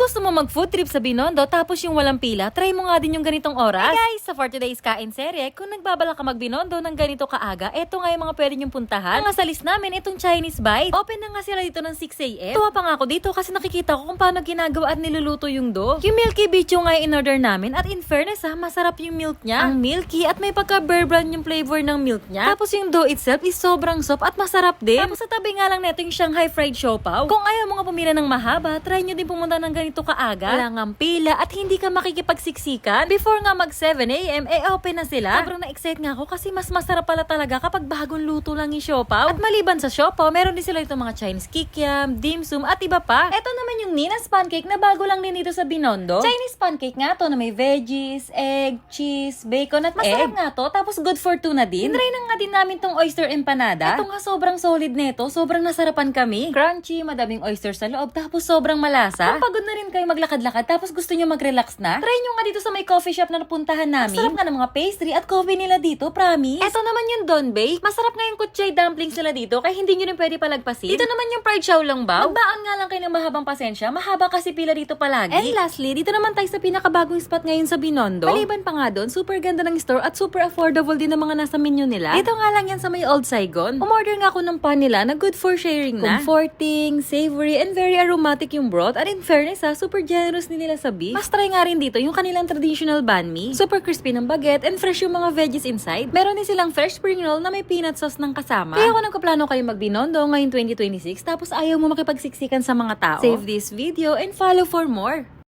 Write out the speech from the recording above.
gusto mo mag-food trip sa Binondo tapos yung walang pila, try mo nga din yung ganitong oras. Hey guys, sa for today's kain serye, kung nagbabala ka mag-Binondo ng ganito kaaga, eto nga yung mga pwede nyong puntahan. Ang sa list namin, itong Chinese Bite. Open na nga sila dito ng 6 a.m. Tuwa pa nga ako dito kasi nakikita ko kung paano ginagawa at niluluto yung dough. Yung milky bicho nga yung in-order namin at in fairness masarap yung milk niya. Ang milky at may pagka-bear brand yung flavor ng milk niya. Tapos yung dough itself is sobrang soft at masarap din. Tapos sa tabi nga lang neto yung Shanghai fried siopaw. Kung ayaw mo nga pumila ng mahaba, try nyo din pumunta ng ganito kaaga. Wala ngang pila at hindi ka makikipagsiksikan. Before nga mag 7 a.m. open na sila. Sobrang na-excite nga ako kasi mas masarap pala talaga kapag bagong luto lang yung siopaw. At maliban sa siopaw, meron din sila ito mga Chinese kikiam, dim sum at iba pa. Ito naman yung Nina's pancake na bago lang din dito sa Binondo. Chinese pancake nga to na may veggies, egg, cheese, bacon at masarap nga to. Tapos good for two na din. Try na nga din namin tong oyster empanada. Ito nga sobrang solid nito. Sobrang nasarapan kami. Crunchy, madaming oyster sa loob. Tapos sobrang malasa. Kung pagod na rin kayo maglakad-lakad tapos gusto nyo mag-relax na, try nyo nga dito sa may coffee shop na napuntahan namin. Masarap nga ng mga pastry at coffee nila dito, promise. Ito naman yung Donbei. Masarap nga yung kutsay dumplings nila dito kaya hindi nyo rin pwede palagpasin. Dito naman yung fried xiaolongbao. Magbaon nga lang kayo ng mahabang pasensya. Mahaba kasi pila dito palagi. And lastly, dito naman tayo sa pinakabagong spot ngayon sa Binondo. Maliban pa nga doon, super ganda ng store at super affordable din ng mga nasa menu nila. Dito nga lang yan sa may Old Saigon. Umorder nga ako ng pan nila na good for sharing na. Comforting, savory, and very aromatic yung broth. And in fairness super generous din nila sa beef. Mas try nga rin dito yung kanilang traditional banh mi. Super crispy ng baguette and fresh yung mga veggies inside. Meron din silang fresh spring roll na may peanut sauce ng kasama. Kaya kung nagkaplano kayo mag-Binondo ngayong 2026 tapos ayaw mo makipagsiksikan sa mga tao, save this video and follow for more.